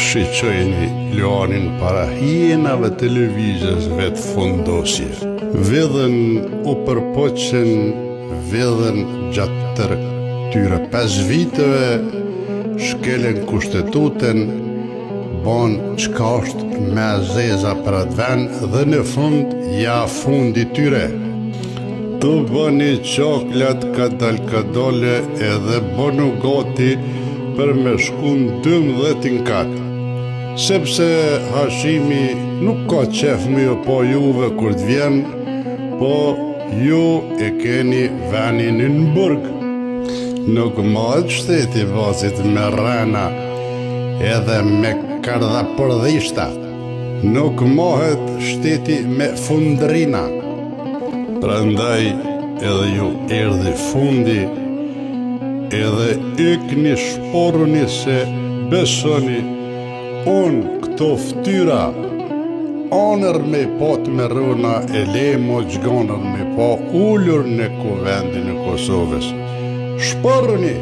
shiqojni Luanin para hienave televizës vetë fundosje. Vedhen u përpoqen, vedhen gjatë tërë tyre 5 viteve, shkelen kushtetuten, bon qka është me zeza për atë vend dhe në fund ja fundi tyre. Të bëni qoklat ka dole edhe bënu gati për me shkun 12 katë. Sepse Hashimi nuk ka qef me jo po juve kur të vjen, po ju e keni venin në burg. Nuk mohet shteti vazit me rena edhe me kardha përdhishta. Nuk mohet shteti me fundrina. Prandaj edhe ju erdhi fundi, edhe ikni shporuni se besoni unë këto ftyra anër me pot me rëna e le mo gjgonër me po ullur në kuvendin e Kosovës. Shporuni!